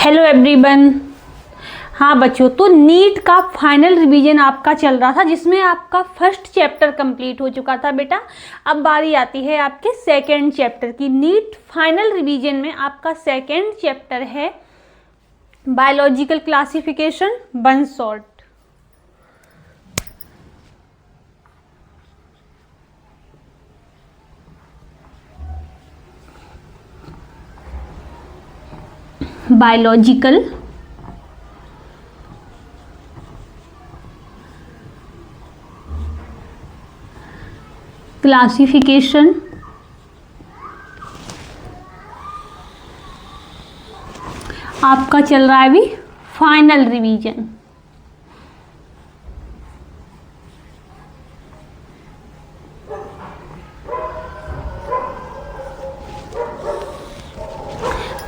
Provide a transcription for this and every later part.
Hello everyone. हाँ बच्चों, तो नीट का फाइनल रिवीजन आपका चल रहा था जिसमें आपका फर्स्ट चैप्टर कंप्लीट हो चुका था बेटा। अब बारी आती है आपके सेकंड चैप्टर की। नीट फाइनल रिवीजन में आपका सेकंड चैप्टर है biological classification one shot. Biological classification आपका चल रहा है अभी फाइनल रिवीजन।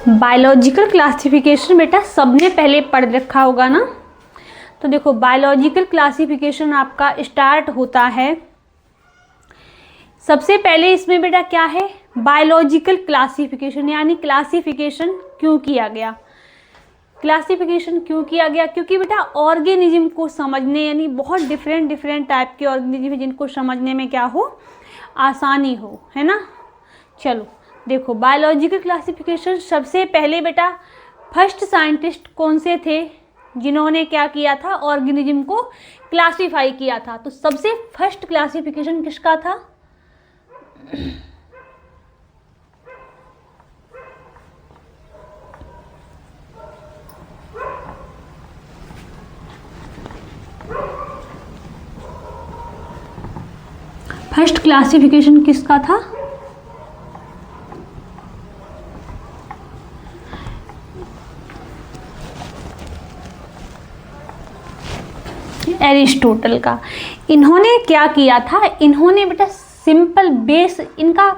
बायोलॉजिकल क्लासिफिकेशन बेटा सबने पहले पढ़ रखा होगा ना। तो देखो, बायोलॉजिकल क्लासिफिकेशन आपका स्टार्ट होता है। सबसे पहले इसमें बेटा क्या है, बायोलॉजिकल क्लासिफिकेशन, यानी क्लासिफिकेशन क्यों किया गया। क्लासिफिकेशन क्यों किया गया? क्योंकि बेटा ऑर्गेनिज्म को समझने, यानी बहुत डिफरेंट टाइप के ऑर्गेनिज्म है जिनको समझने में क्या हो, आसानी हो, है ना। चलो देखो, बायोलॉजिकल क्लासिफिकेशन सबसे पहले बेटा फर्स्ट साइंटिस्ट कौन से थे जिन्होंने क्या किया था, ऑर्गेनिज्म को क्लासिफाई किया था। तो सबसे फर्स्ट क्लासिफिकेशन किसका था? फर्स्ट क्लासिफिकेशन किसका था? एरिस्टोटल का। इन्होंने क्या किया था, इन्होंने बेटा सिंपल बेस, इनका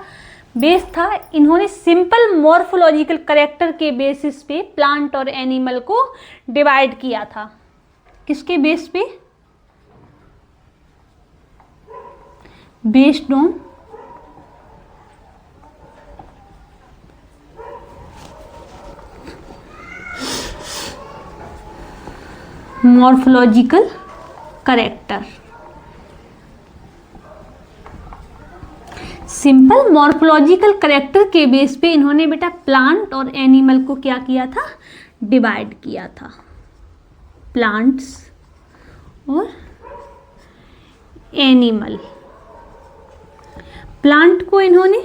बेस था, इन्होंने सिंपल मॉर्फोलॉजिकल कैरेक्टर के बेसिस पे प्लांट और एनिमल को डिवाइड किया था। किसके बेस पे? Based on morphological character. Simple morphological character के बेस पे इन्होंने बेटा प्लांट और एनिमल को क्या किया था, डिवाइड किया था। प्लांट्स और एनिमल। प्लांट को इन्होंने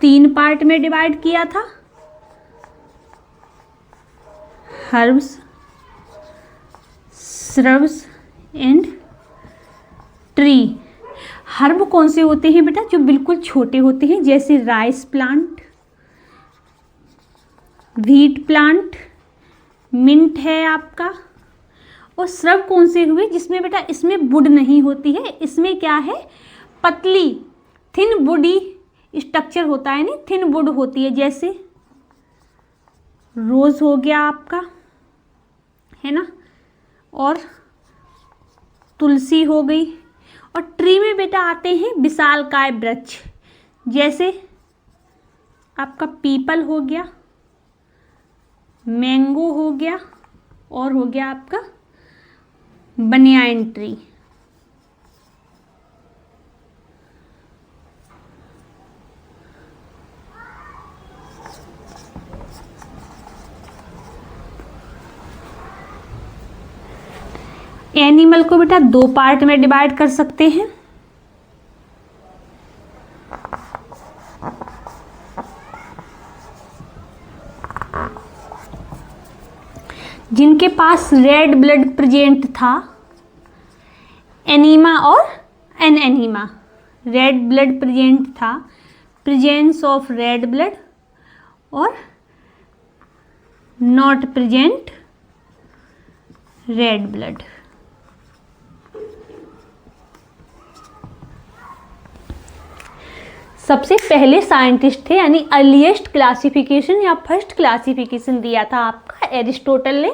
3 पार्ट में डिवाइड किया था, herbs, shrubs and tree. Herb कौन से होते हैं बेटा? जो बिल्कुल छोटे होते हैं, जैसे rice plant, wheat plant, mint है आपका। और श्रब कौन से हुए? जिसमें बेटा इसमें वुड नहीं होती है, इसमें क्या है, पतली थिन वुडी स्ट्रक्चर होता है, नहीं थिन वुड होती है, जैसे रोज हो गया आपका, है ना, और तुलसी हो गई। और ट्री में बेटा आते हैं विशालकाय वृक्ष, जैसे आपका पीपल हो गया, मैंगो हो गया, और हो गया आपका बनियान ट्री। एनिमल को बेटा 2 पार्ट में डिवाइड कर सकते हैं, जिनके पास रेड ब्लड प्रेजेंट था, एनीमा और एनेनीमा। रेड ब्लड प्रेजेंट था, प्रेजेंस ऑफ रेड ब्लड, और नॉट प्रेजेंट रेड ब्लड। सबसे पहले साइंटिस्ट थे, यानी अर्लीस्ट क्लासिफिकेशन या फर्स्ट क्लासिफिकेशन दिया था आपका एरिस्टोटल ने।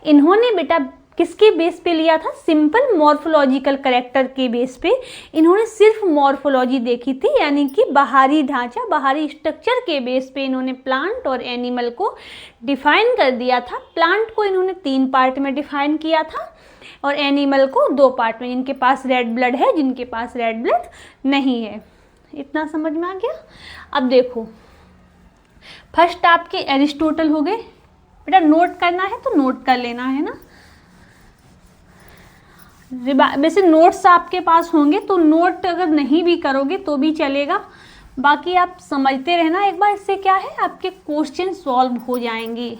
इन्होंने बेटा किसके बेस पे लिया था? सिंपल मॉर्फोलॉजिकल कैरेक्टर के बेस पे इन्होंने सिर्फ मॉर्फोलॉजी देखी थी, यानी कि बाहरी ढांचा, बाहरी स्ट्रक्चर के बेस पे इन्होंने प्लांट और एनिमल को डिफाइन कर दिया था। प्लांट को इन्होंने 3 पार्ट में डिफाइन किया था और एनिमल को 2 पार्ट में, जिनके पास रेड ब्लड है, जिनके पास रेड ब्लड नहीं है। इतना समझ में आ गया? अब देखो, फर्स्ट आपके एरिस्टोटल हो गए। बेटा नोट करना है तो नोट कर लेना है ना, वैसे नोट्स आपके पास होंगे तो नोट अगर नहीं भी करोगे तो भी चलेगा, बाकी आप समझते रहना एक बार। इससे क्या है, आपके क्वेश्चन सॉल्व हो जाएंगे।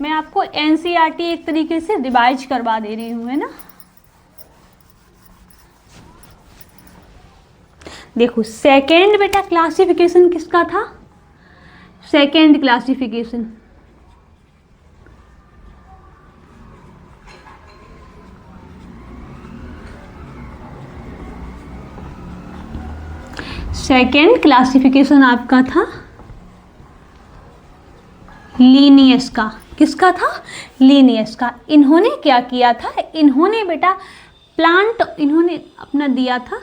मैं आपको एनसीईआरटी एक तरीके से रिवाइज करवा दे रही हूँ, है ना। देखो सेकेंड बेटा क्लासिफिकेशन किसका था? सेकेंड क्लासिफिकेशन आपका था लीनियस का। किसका था? लीनियस का। इन्होंने क्या किया था? इन्होंने बेटा प्लांट इन्होंने अपना दिया था,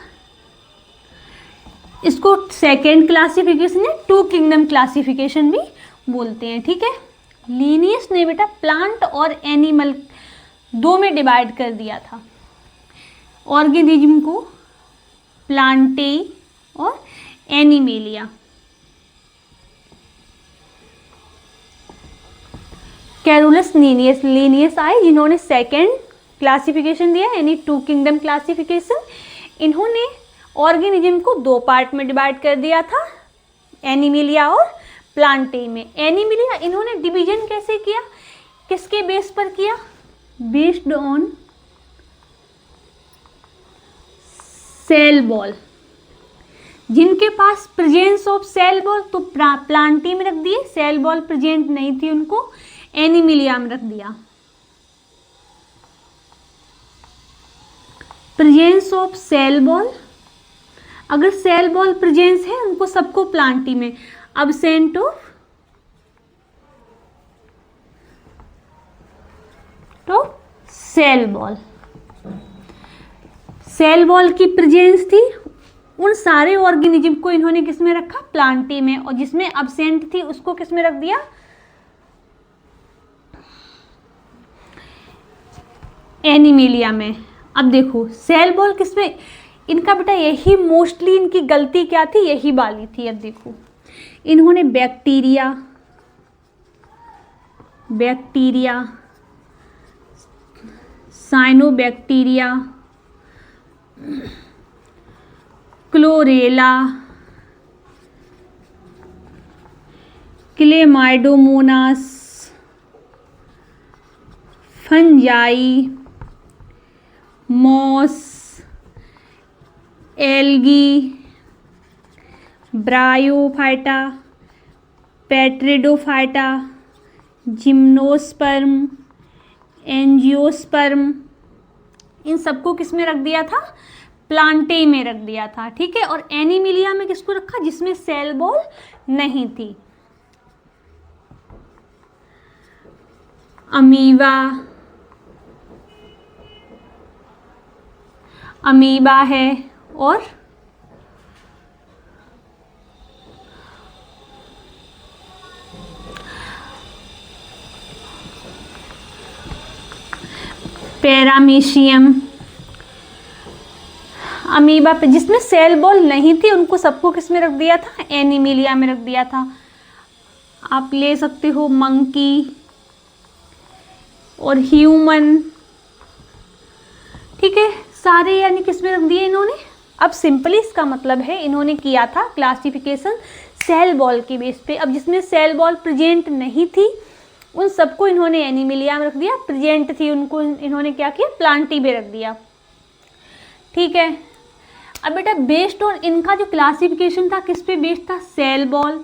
इसको सेकेंड क्लासिफिकेशन या 2 किंगडम क्लासिफिकेशन भी बोलते हैं, ठीक है। लीनियस ने बेटा प्लांट और एनिमल 2 में डिवाइड कर दिया था, ऑर्गेनिज्म को प्लांटेई और एनिमेलिया। कैरोलस लीनियस आए जिन्होंने सेकेंड क्लासिफिकेशन दिया, यानी 2 किंगडम क्लासिफिकेशन। इन्होंने ऑर्गेनिज्म को 2 पार्ट में डिवाइड कर दिया था, एनिमेलिया और प्लांटेई में। एनिमेलिया इन्होंने डिवीजन कैसे किया, किसके बेस पर किया? Based on sale wall. जिनके पास प्रेजेंस ऑफ सेल वॉल तो प्लांटेई में रख दिए, सेल वॉल प्रेजेंट नहीं थी उनको एनिमेलिया में रख दिया। प्रेजेंस ऑफ सेल वॉल, अगर सेल वॉल प्रेजेंस है उनको सबको प्लांटेई में। अब्सेंट ऑफ तो सेल वॉल, सेल वॉल की प्रेजेंस थी, उन सारे ऑर्गेनिज्म को इन्होंने किस में रखा? प्लांटेई में। और जिसमें अब्सेंट थी उसको किस में रख दिया? एनिमेलिया में। अब देखो सेल वॉल किसमें, इनका बेटा यही मोस्टली इनकी गलती क्या थी, यही वाली थी। अब देखो इन्होंने bacteria cyanobacteria, chlorella, chlamydomonas, fungi, moss, algae, bryophyta, pteridophyta, gymnosperm, angiosperm, इन सबको किस में रख दिया था? प्लांटेई में रख दिया था, ठीक है। और एनिमेलिया में किसको रखा? जिसमें सेल वॉल नहीं थी। अमीबा है और पैरामीशियम। अमीबा पे जिसमें सेल वॉल नहीं थी उनको सबको किस में रख दिया था? एनिमेलिया में रख दिया था। आप ले सकते हो मंकी और ह्यूमन, ठीक है, सारे यानी किस में रख दिए इन्होंने। अब सिंपली इसका मतलब है इन्होंने किया था क्लासिफिकेशन सेल वॉल के बेस पे। अब जिसमें सेल वॉल प्रेजेंट नहीं थी उन सबको इन्होंने एनिमेलिया में रख दिया, प्रेजेंट थी उनको इन्होंने क्या किया? प्लांटेई में रख दिया, ठीक है। अब बेटा बेस्ड ऑन इनका जो क्लासिफिकेशन था किस पे बेस्ड था? सेल वॉल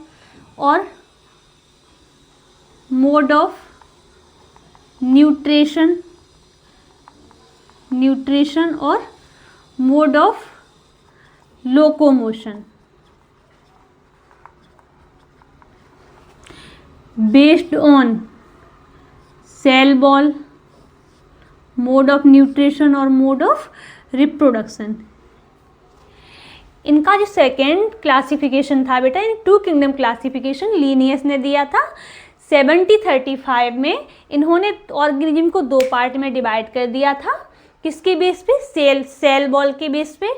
और मोड ऑफ न्यूट्रिशन और mode of locomotion. Based on sale wall mode of nutrition और मोड ऑफ रिप्रोडक्शन। इनका जो सेकेंड क्लासिफिकेशन था बेटा, इन टू किंगडम क्लासिफिकेशन लीनियस ने दिया था 1735 में। इन्होंने ऑर्गेनिज्म को दो पार्ट में डिवाइड कर दिया था। किसके बेस पे? सेल वॉल के बेस पे,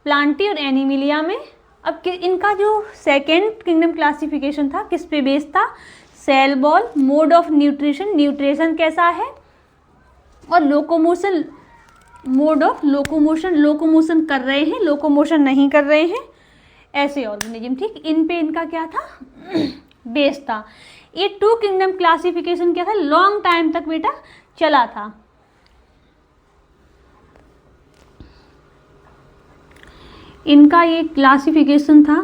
प्लांटी और एनिमिलिया में। अब इनका जो सेकेंड किंगडम क्लासिफिकेशन था किस पे बेस था? Cell wall, mode of nutrition, nutrition कैसा है, और locomotion, mode of locomotion, locomotion कर रहे हैं, लोकोमोशन नहीं कर रहे हैं, ऐसे ऑर्गेनिज्म। ठीक, इन पे इनका क्या था? बेस था। ये टू किंगडम क्लासिफिकेशन क्या था? लॉन्ग टाइम तक बेटा चला था। इनका ये क्लासिफिकेशन था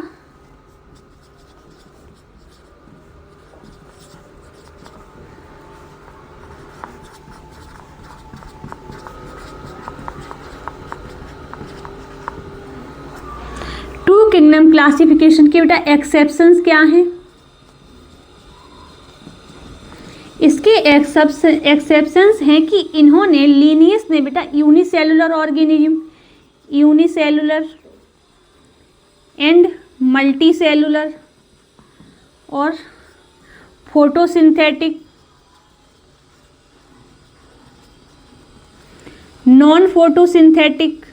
टू किंगडम क्लासिफिकेशन के बेटा एक्सेप्शंस क्या हैं? इसके एक्सेप्शंस हैं कि इन्होंने लीनियस ने बेटा unicellular organism, unicellular and multicellular और photosynthetic, non photosynthetic,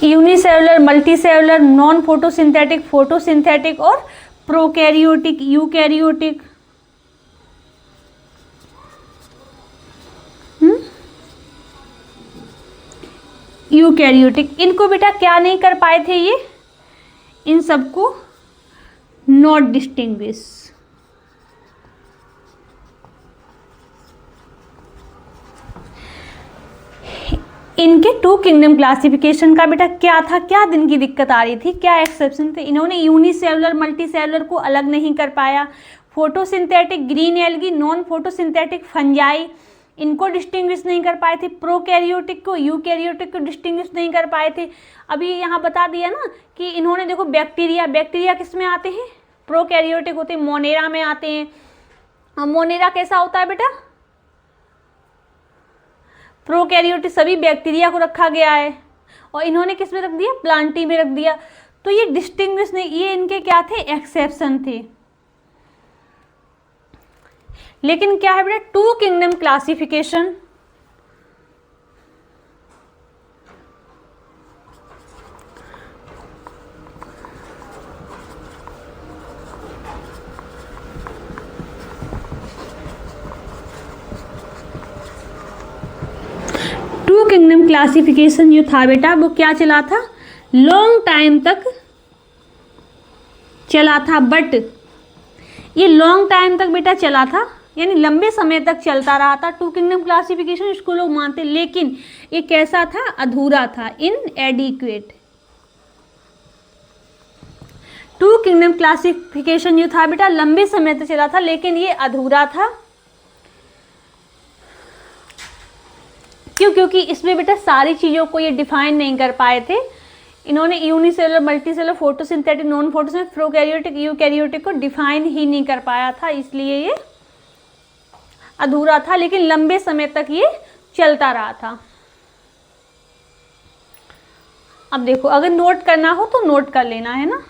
unicellular, multicellular, non photosynthetic, photosynthetic और प्रोकैरियोटिक, यूकैरियोटिक। यूकैरियोटिक, इनको बेटा क्या नहीं कर पाए थे ये? इन सबको नॉट डिस्टिंग्विश। इनके टू किंगडम क्लासिफिकेशन का बेटा क्या था? क्या दिन की दिक्कत आ रही थी? क्या एक्सेप्शन थे? इन्होंने यूनिसेलुलर मल्टीसेलुलर को अलग नहीं कर पाया। Photosynthetic green algae, non photosynthetic fungi, इनको डिस्टिंग्विश नहीं कर पाए थे। प्रोकैरियोटिक को यूकैरियोटिक को डिस्टिंग्विश नहीं कर पाए थे। अभी यहाँ बता दिया ना कि इन्होंने देखो बैक्टीरिया, बैक्टीरिया किस में आते हैं? प्रोकैरियोटिक होते हैं, मोनेरा में आते हैं। मोनेरा कैसा होता है बेटा? प्रोकैरियोटिक, सभी बैक्टीरिया को रखा गया है, और इन्होंने किस में रख दिया? प्लांटी में रख दिया। तो ये डिस्टिंग्विश नहीं, ये इनके क्या थे? एक्सेप्शन थे। लेकिन क्या है बेटा? Two kingdom classification kingdom classification जो था बेटा वो क्या चला था? लॉन्ग टाइम तक चला था। बट ये लॉन्ग टाइम तक बेटा चला था, यानी लंबे समय तक चलता रहा था टू किंगडम क्लासिफिकेशन, इसको लोग मानते। लेकिन ये कैसा था? अधूरा था, इनएडिक्वेट। टू किंगडम क्लासिफिकेशन जो था बेटा लंबे समय तक चला था, लेकिन ये अधूरा था। क्यों? क्योंकि इसमें बेटा सारी चीज़ों को ये डिफाइन नहीं कर पाए थे। इन्होंने unicellular, multicellular, photosynthetic, non photosynthetic, prokaryotic, eukaryotic को डिफाइन ही नहीं कर पाया था, इसलिए ये अधूरा था। लेकिन लंबे समय तक ये चलता रहा था। अब देखो, अगर नोट करना हो तो नोट कर लेना है ना।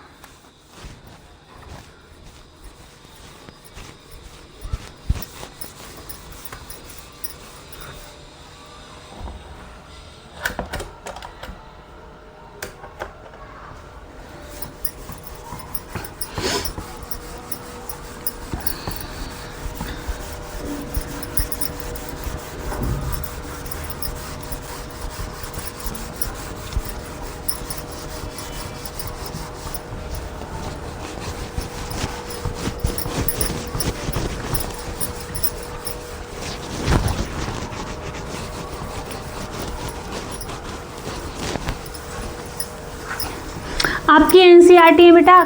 आपकी एनसीईआरटी में बेटा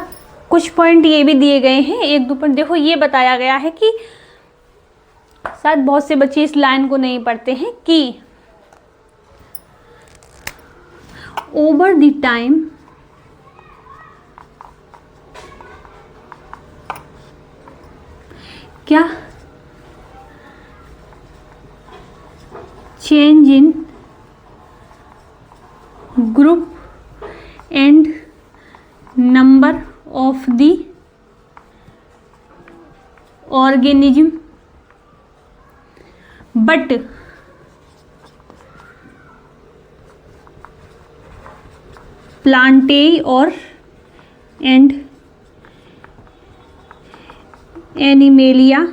कुछ पॉइंट ये भी दिए गए हैं, एक दो पॉइंट देखो। ये बताया गया है कि शायद बहुत से बच्चे इस लाइन को नहीं पढ़ते हैं कि ओवर द टाइम क्या? Change in group and number of the organism but plantae और एंड एनिमेलिया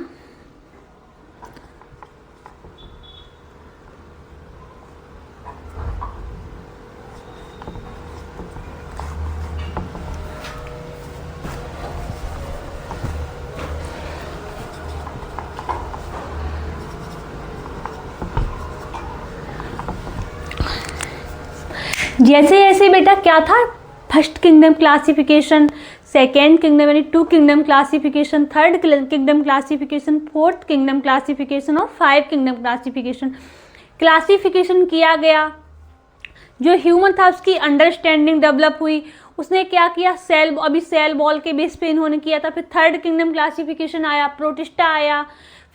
जैसे जैसे बेटा क्या था, first kingdom classification, second kingdom यानी 2 kingdom classification, third kingdom classification, fourth kingdom classification और 5 किंगडम क्लासिफिकेशन किया गया। जो ह्यूमन था उसकी अंडरस्टैंडिंग डेवलप हुई, उसने क्या किया, सेल, अभी सेल वॉल के बेस पे इन्होंने किया था। फिर थर्ड किंगडम क्लासिफिकेशन आया, प्रोटिस्टा आया,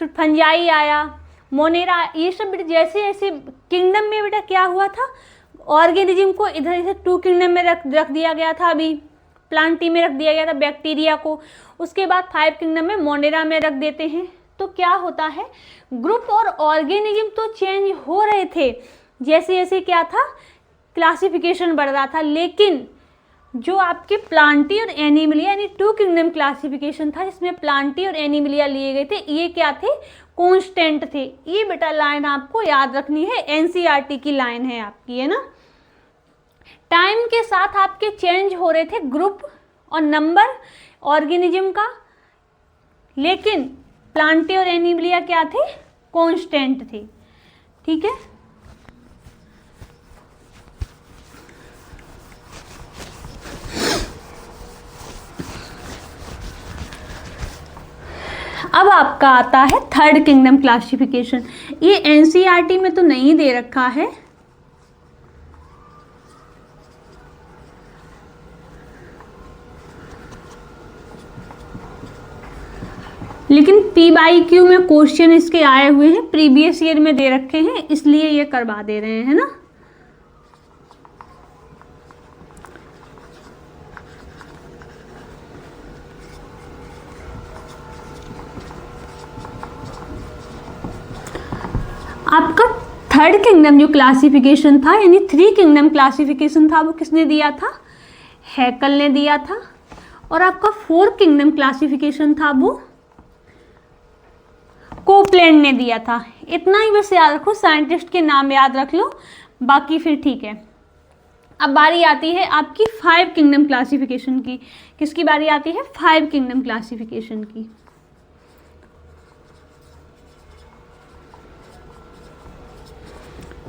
फिर फंजाई आया, मोनेरा, ये सब बेटा जैसे जैसे किंगडम में बेटा क्या हुआ था, ऑर्गेनिज्म को इधर इधर 2 किंगडम में रख दिया गया था, अभी प्लांटी में रख दिया गया था बैक्टीरिया को, उसके बाद 5 किंगडम में मोनेरा में रख देते हैं। तो क्या होता है, ग्रुप और ऑर्गेनिज्म तो चेंज हो रहे थे जैसे जैसे क्या था क्लासिफिकेशन बढ़ रहा था, लेकिन जो आपके प्लांटी और एनिमलिया यानी 2 किंगडम क्लासिफिकेशन था जिसमें प्लांटी और एनिमलिया लिए गए थे, ये क्या थे, कांस्टेंट थे। ये बेटा लाइन आपको याद रखनी है, एनसीईआरटी की लाइन है आपकी, है ना। टाइम के साथ आपके चेंज हो रहे थे ग्रुप और नंबर ऑर्गेनिज्म का, लेकिन प्लांटी और एनिमलिया क्या थे, कांस्टेंट थे। ठीक है, अब आपका आता है थर्ड किंगडम क्लासिफिकेशन। ये एनसीईआरटी में तो नहीं दे रखा है, लेकिन PYQ में क्वेश्चन इसके आए हुए हैं, प्रीवियस ईयर में दे रखे हैं, इसलिए ये करवा दे रहे हैं, है ना। आपका थर्ड किंगडम जो क्लासिफिकेशन था यानी 3 किंगडम क्लासिफिकेशन था, वो किसने दिया था, हैकल ने दिया था। और आपका 4 किंगडम क्लासिफिकेशन था वो कोपलैंड ने दिया था। इतना ही बस याद रखो, साइंटिस्ट के नाम याद रख लो, बाकी फिर ठीक है। अब बारी आती है आपकी 5 किंगडम क्लासिफिकेशन की। किसकी बारी आती है, 5 किंगडम क्लासिफिकेशन की।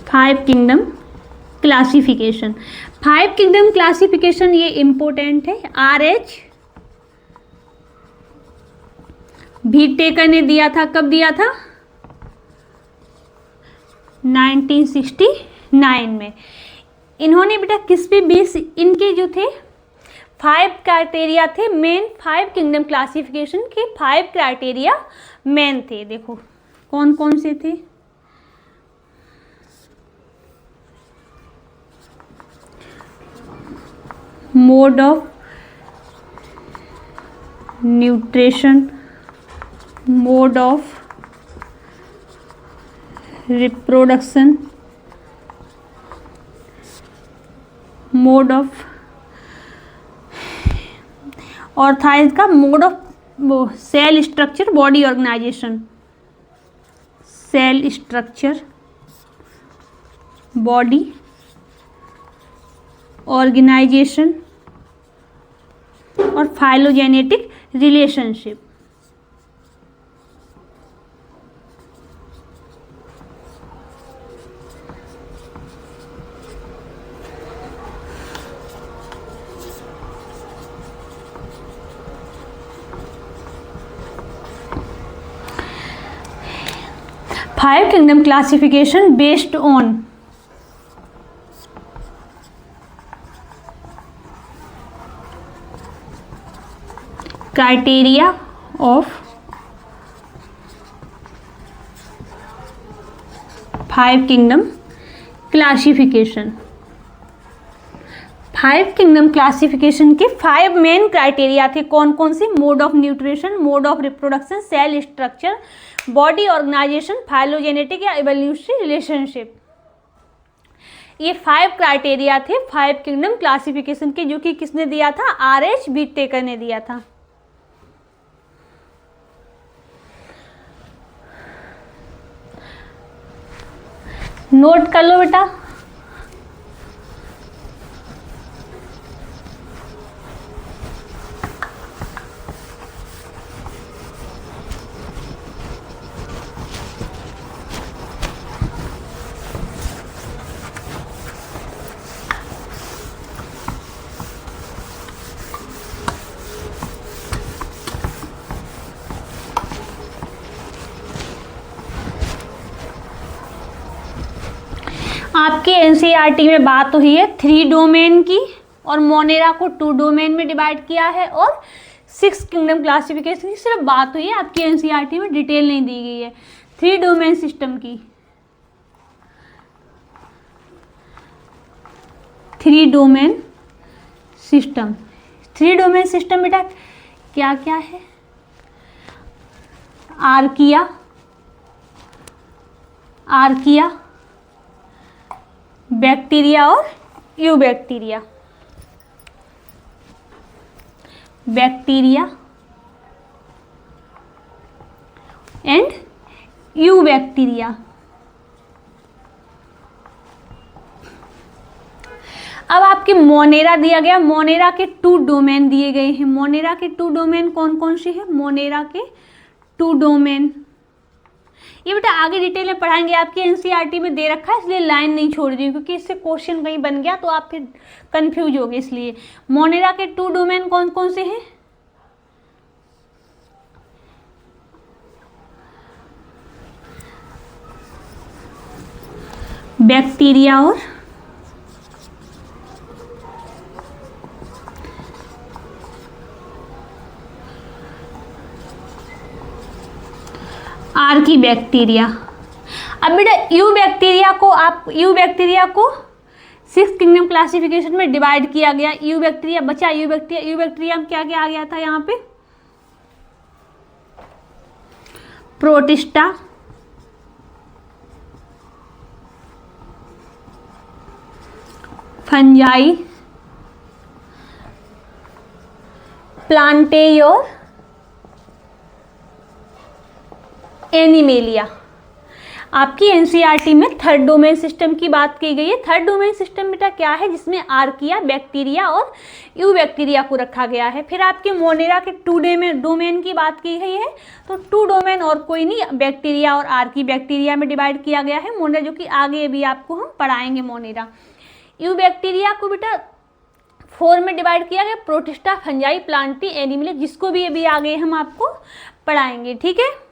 Five kingdom classification, 5 kingdom classification ये इंपॉर्टेंट है। RH व्हिटेकर ने दिया था, कब दिया था, 1969 में। इन्होंने बेटा किस पे बेस, इनके जो थे 5 क्राइटेरिया थे मेन, 5 किंगडम क्लासिफिकेशन के 5 क्राइटेरिया मेन थे। देखो कौन कौन से थे, mode of nutrition, mode of reproduction, mode of, और था इसका mode of cell structure, body organisation, cell structure, body organisation और phylogenetic relationship. Five kingdom classification based on criteria of 5 kingdom classification. 5 kingdom classification के 5 main criteria थे। कौन कौन से? Mode of nutrition, mode of reproduction, cell structure, body organisation, phylogenetic या evolutionary relationship. ये 5 criteria थे 5 kingdom classification के, जो कि किसने दिया था? R.H. व्हिटेकर ने दिया था। नोट कर लो बेटा। आपके एनसीईआरटी में बात हुई है 3 डोमेन की, और मोनेरा को 2 डोमेन में डिवाइड किया है, और 6 किंगडम क्लासिफिकेशन की सिर्फ बात हुई है, आपकी एनसीईआरटी में डिटेल नहीं दी गई है 3 डोमेन सिस्टम की। 3 डोमेन सिस्टम। 3 डोमेन सिस्टम बेटा क्या क्या है? आर्किया, बैक्टीरिया और यूबैक्टीरिया। Bacteria and eubacteria. अब आपके मोनेरा दिया गया, मोनेरा के 2 डोमेन दिए गए हैं। मोनेरा के 2 डोमेन कौन कौन से हैं? मोनेरा के 2 डोमेन, ये बेटा आगे डिटेल में पढ़ाएंगे, आपकी एनसीईआरटी में दे रखा है, इसलिए लाइन नहीं छोड़ रही हूँ, क्योंकि इससे क्वेश्चन कहीं बन गया तो आप फिर कंफ्यूज होगे। इसलिए मोनेरा के 2 डोमेन कौन कौन से हैं? बैक्टीरिया और आर्कीबैक्टीरिया। अब बेटा यूबैक्टीरिया को 6 किंगडम क्लासिफिकेशन में डिवाइड किया गया। यूबैक्टीरिया बचा, यूबैक्टीरिया में क्या क्या आ गया था यहाँ पे? Protista, fungi, plantae, animalia. आपकी एनसीईआरटी में 3rd डोमेन सिस्टम की बात की गई है। 3rd डोमेन सिस्टम बेटा क्या है? जिसमें आर्किया, बैक्टीरिया और यूबैक्टीरिया को रखा गया है। फिर आपके मोनेरा के 2 डोमेन की बात की गई है, तो 2 डोमेन और कोई नहीं, बैक्टीरिया और आर्की बैक्टीरिया में डिवाइड किया गया है मोनेरा, जो कि आगे भी आपको हम पढ़ाएंगे मोनेरा। यूबैक्टीरिया को बेटा 4 में डिवाइड किया गया, प्रोटिस्टा, फंजाई, प्लांटी, एनिमलिया, जिसको भी अभी आगे हम आपको पढ़ाएंगे। ठीक है,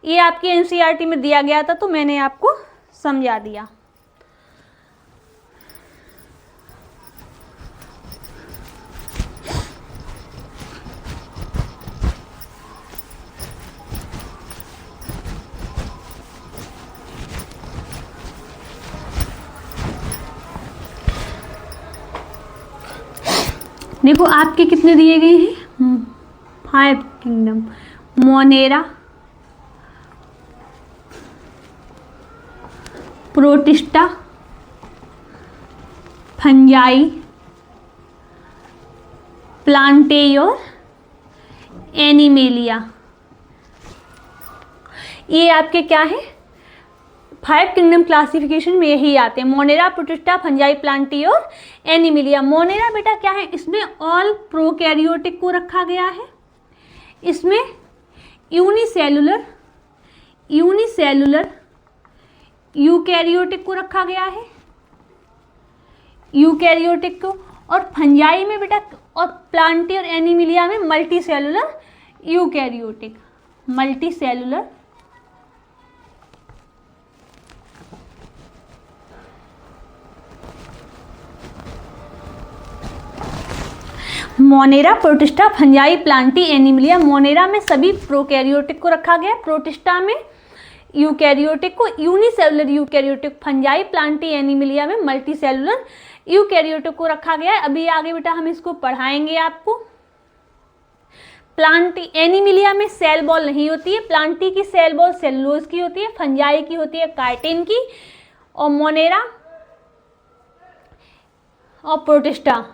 ये आपकी एनसीईआरटी में दिया गया था तो मैंने आपको समझा दिया। देखो आपके कितने दिए गए हैं? 5 किंगडम। Monera, protista, fungi, plantae, animalia. ये आपके क्या है? 5 किंगडम क्लासिफिकेशन में यही आते हैं, monera, protista, fungi, plantae, animalia. Monera बेटा क्या है? इसमें ऑल प्रोकैरियोटिक को रखा गया है। इसमें यूनिसेलुलर यूकैरियोटिक को रखा गया है, यूकैरियोटिक को। और फंजाई में बेटा, और प्लांटी और एनिमिलिया में multicellular eukaryotic, multicellular Monera, protista, fungi, Plantae, Animalia. Monera में सभी प्रोकैरियोटिक को रखा गया, प्रोटिस्टा में यूकैरियोटिक को unicellular eukaryotic, fungi Plantae Animalia में मल्टी सेलुलर यूकैरियोटिक को रखा गया है। अभी आगे बेटा हम इसको पढ़ाएंगे आपको। प्लांटी एनिमिलिया में सेल बॉल नहीं होती है, प्लांटी की सेल बॉल सेलुलोज की होती है, फंजाई की होती है काइटिन की, और मोनेरा और प्रोटिस्टा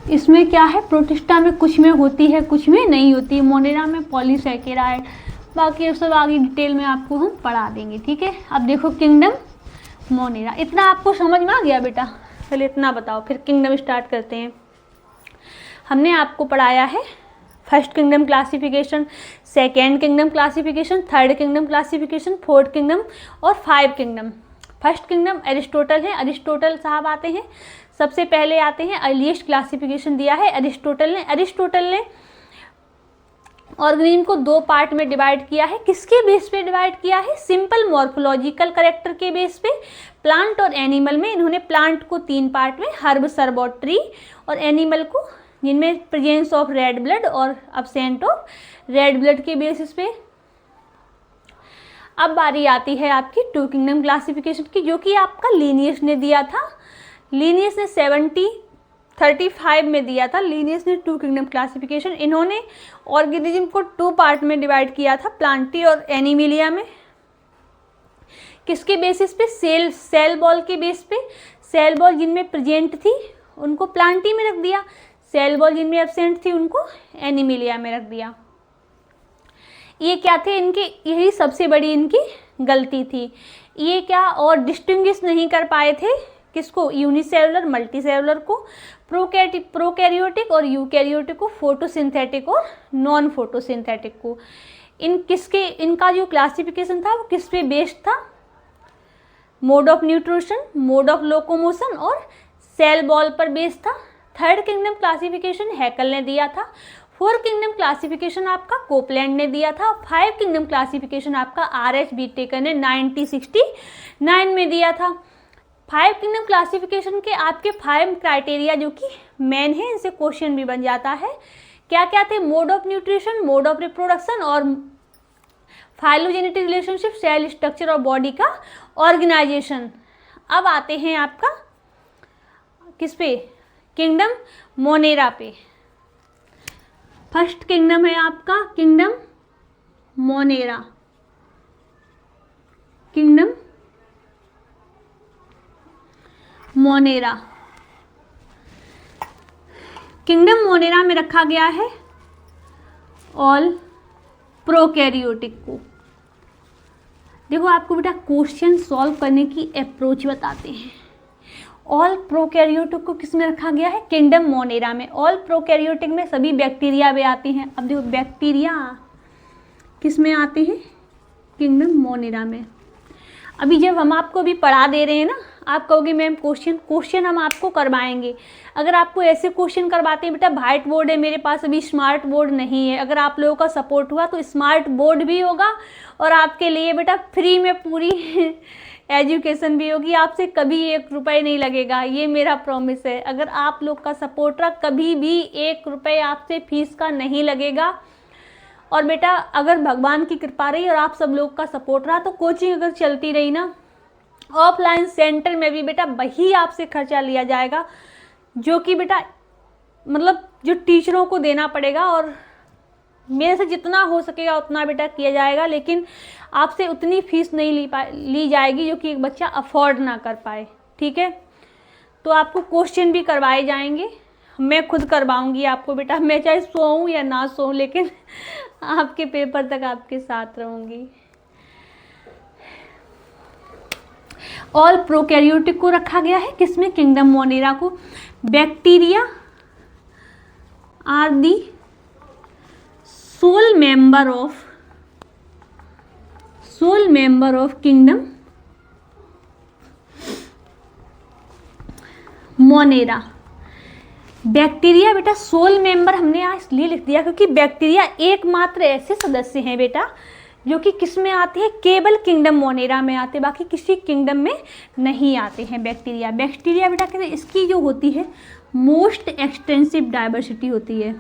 इसमें क्या है, प्रोटिस्टा में कुछ में होती है कुछ में नहीं होती है, मोनेरा में पॉलीसैकेराइड, बाकी सब आगे डिटेल में आपको हम पढ़ा देंगे, ठीक है। अब देखो किंगडम मोनेरा, इतना आपको समझ में आ गया बेटा? चलिए इतना बताओ, फिर किंगडम स्टार्ट करते हैं। हमने आपको पढ़ाया है first kingdom classification, second kingdom classification, third kingdom classification, fourth kingdom और 5 किंगडम। फर्स्ट किंगडम एरिस्टोटल है, अरिस्टोटल साहब आते हैं, सबसे पहले आते हैं, अर्लीस्ट क्लासिफिकेशन दिया है अरिस्टोटल ने। अरिस्टोटल ने ऑर्गेनिज्म को 2 पार्ट में डिवाइड किया है। किसके बेस पे डिवाइड किया है? सिंपल मॉर्फोलॉजिकल कैरेक्टर के बेस पे। प्लांट और एनिमल में इन्होंने प्लांट को 3 पार्ट में, हर्ब, सर्ब और ट्री, और एनिमल को जिनमें प्रेजेंस ऑफ रेड ब्लड और अब्सेंट ऑफ रेड ब्लड के बेसिस पे। अब बारी आती है आपकी 2 किंगडम क्लासिफिकेशन की, जो कि आपका लीनियस ने दिया था। लीनियस ने 35 में दिया था, लीनियस ने 2 किंगडम क्लासिफिकेशन। इन्होंने ऑर्गेनिज्म को 2 पार्ट में डिवाइड किया था, प्लांटी और एनिमिलिया में। किसके बेसिस पे? सेल बॉल के बेस पे। सेल बॉल जिनमें प्रेजेंट थी उनको प्लांटी में रख दिया, सेल बॉल जिनमें एब्सेंट थी उनको एनिमिलिया में रख दिया। ये क्या थे इनके, यही सबसे बड़ी इनकी गलती थी। ये क्या और डिस्टिंग्विश नहीं कर पाए थे किसको? यूनिसेलुलर मल्टी सेलुलर को, प्रोकैरियोटिक और यूकैरियोटिक को, फोटोसिंथेटिक और नॉन फोटोसिंथेटिक को। इनका जो क्लासिफिकेशन था वो किस पे बेस्ड था? Mode of nutrition, mode of locomotion और सेल बॉल पर बेस्ड था। थर्ड किंगडम क्लासिफिकेशन हैकल ने दिया था। 4 किंगडम क्लासिफिकेशन आपका कोपलैंड ने दिया था। 5 किंगडम क्लासिफिकेशन आपका RH व्हिटेकर ने 1969 में दिया था। 5 किंगडम क्लासिफिकेशन के आपके 5 क्राइटेरिया जो कि मेन है, इनसे क्वेश्चन भी बन जाता है। क्या क्या थे? Mode of nutrition, mode of reproduction और फाइलोजेनेटिक रिलेशनशिप, सेल स्ट्रक्चर और बॉडी का ऑर्गेनाइजेशन। अब आते हैं आपका किस पे? किंगडम मोनेरा पे। फर्स्ट किंगडम है आपका kingdom Monera. Kingdom Monera, kingdom Monera में रखा गया है ऑल प्रोकैरियोटिक को। देखो आपको बेटा क्वेश्चन सॉल्व करने की अप्रोच बताते हैं। ऑल प्रोकैरियोटिक को किस में रखा गया है? किंगडम मोनेरा में। ऑल प्रोकैरियोटिक में सभी बैक्टीरिया भी आती हैं। अब देखो बैक्टीरिया किस में आते हैं? किंगडम मोनेरा में। अभी जब हम आपको भी पढ़ा दे रहे हैं ना, आप कहोगे मैम क्वेश्चन हम आपको करवाएंगे। अगर आपको ऐसे क्वेश्चन करवाते हैं, बेटा व्हाइट बोर्ड है मेरे पास, अभी स्मार्ट बोर्ड नहीं है, अगर आप लोगों का सपोर्ट हुआ तो स्मार्ट बोर्ड भी होगा और आपके लिए बेटा फ्री में पूरी एजुकेशन भी होगी। आपसे कभी 1 रुपये नहीं लगेगा, ये मेरा प्रॉमिस है। अगर आप लोग का सपोर्ट रहा, कभी भी 1 रुपये आपसे फीस का नहीं लगेगा। और बेटा अगर भगवान की कृपा रही और आप सब लोग का सपोर्ट रहा तो कोचिंग अगर चलती रही ना, ऑफलाइन सेंटर में भी बेटा वही आपसे खर्चा लिया जाएगा, जो कि बेटा मतलब जो टीचरों को देना पड़ेगा। और मेरे से जितना हो सकेगा उतना बेटा किया जाएगा, लेकिन आपसे उतनी फीस नहीं ली जाएगी जो कि एक बच्चा अफोर्ड ना कर पाए, ठीक है। तो आपको क्वेश्चन भी करवाए जाएंगे, मैं खुद करवाऊंगी आपको बेटा, मैं चाहे सोऊं या ना सोऊं, लेकिन आपके पेपर तक आपके साथ रहूंगी। ऑल प्रोकैरियोटिक को रखा गया है किसमें? किंगडम मोनेरा को। Bacteria are the sole member of kingdom Monera. Bacteria बेटा सोल मेंबर हमने यहाँ इसलिए लिख दिया क्योंकि बैक्टीरिया एकमात्र ऐसे सदस्य हैं बेटा जो कि किस में आते हैं? केवल किंगडम मोनेरा में आते हैं, बाकी किसी किंगडम में नहीं आते हैं बैक्टीरिया। बैक्टीरिया बेटा कहते हैं इसकी जो होती है मोस्ट एक्सटेंसिव डाइवर्सिटी होती है,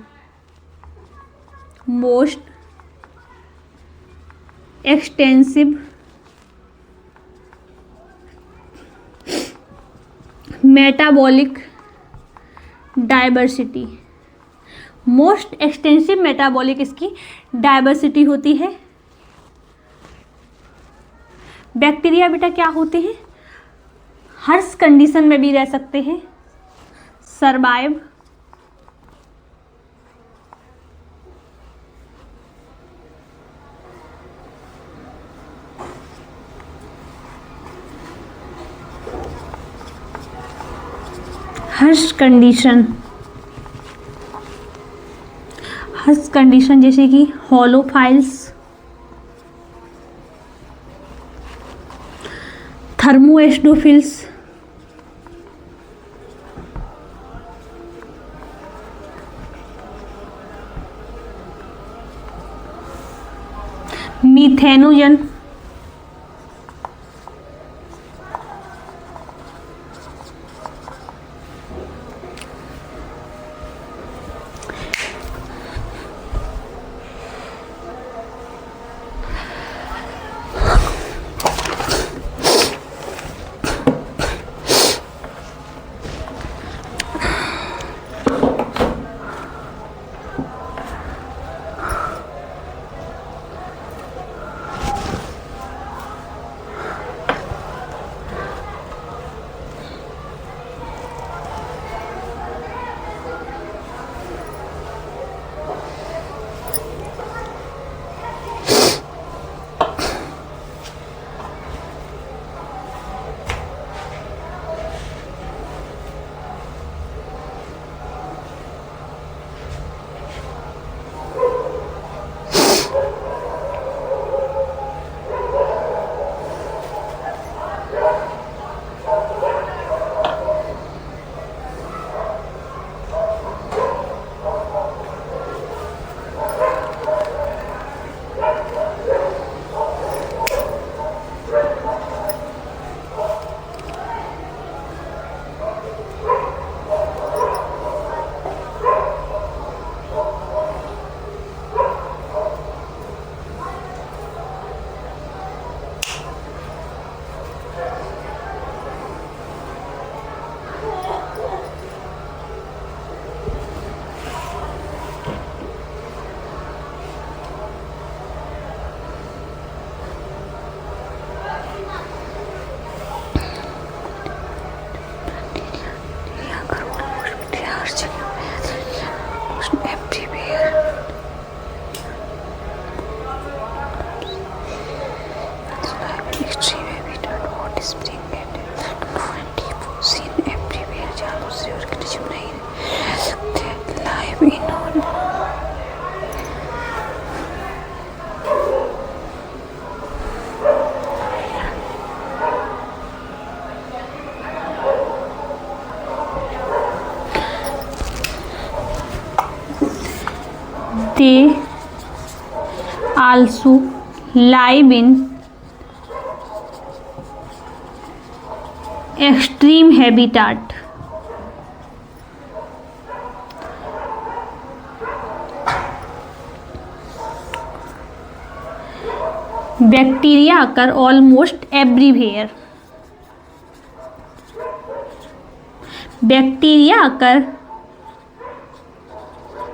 most extensive metabolic diversity, most extensive metabolic इसकी डाइवर्सिटी होती है। बैक्टीरिया बेटा क्या होते हैं, हर्ष कंडीशन में भी रह सकते हैं, सरवाइव हर्ष कंडीशन जैसे कि होलोफाइल्स, थर्मोएस्डोफिल्स, मीथेनोजन, they also live in extreme habitat. Bacteria occur almost everywhere. Bacteria occur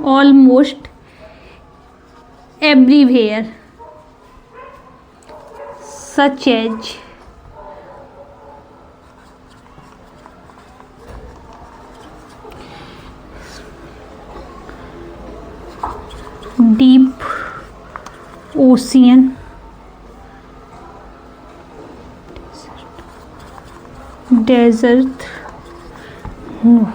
almost everywhere, such as deep ocean, desert, no.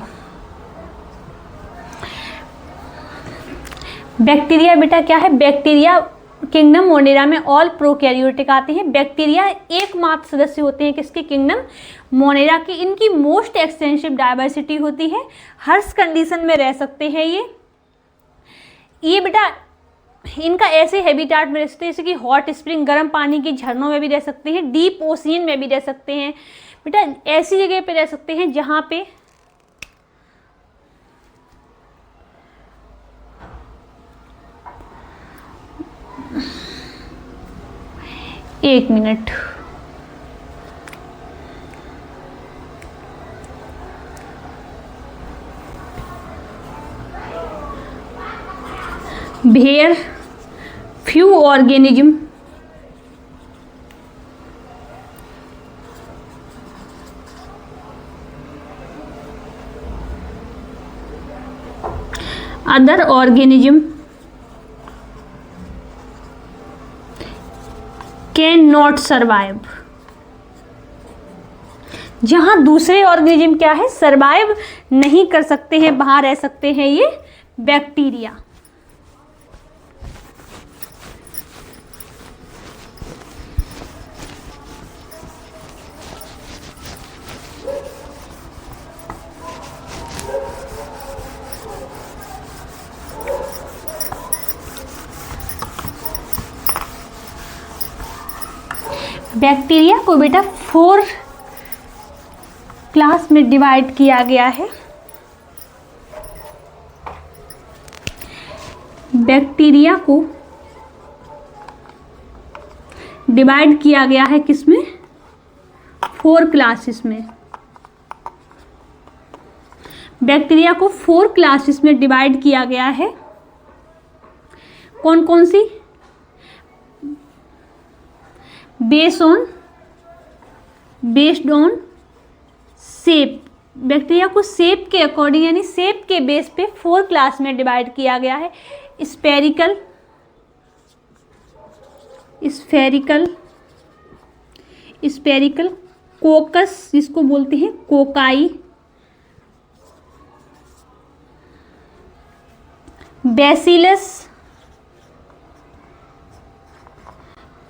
Bacteria बेटा क्या है, बैक्टीरिया किंगडम मोनेरा में ऑल प्रोकैरियोटिक आते हैं। बैक्टीरिया एकमात्र सदस्य होते हैं किसके, किंगडम मोनेरा की। इनकी मोस्ट एक्सटेंसिव डाइवर्सिटी होती है, हर्ष कंडीशन में रह सकते हैं ये बेटा इनका ऐसे हैबिटाट में रह सकते हैं जैसे कि हॉट स्प्रिंग, गर्म पानी के झरनों में भी रह सकते हैं, डीप ओशियन में भी रह सकते हैं। बेटा ऐसी जगह पे रह सकते हैं जहाँ पे एक minute. Where few organism other organism can not survive, जहां दूसरे ऑर्गेनिज्म क्या है, सर्वाइव नहीं कर सकते हैं, वहां रह सकते हैं ये बैक्टीरिया। बैक्टीरिया को बेटा 4 क्लास में डिवाइड किया गया है। बैक्टीरिया को डिवाइड किया गया है किसमें, 4 क्लासेस में। बैक्टीरिया को 4 क्लासेस में डिवाइड किया गया है। कौन कौन सी, बेस्ड ऑन शेप। बैक्टीरिया को शेप के अकॉर्डिंग यानी शेप के बेस पे 4 क्लास में डिवाइड किया गया है। स्फेरिकल, कोकस जिसको बोलते हैं, कोकाई,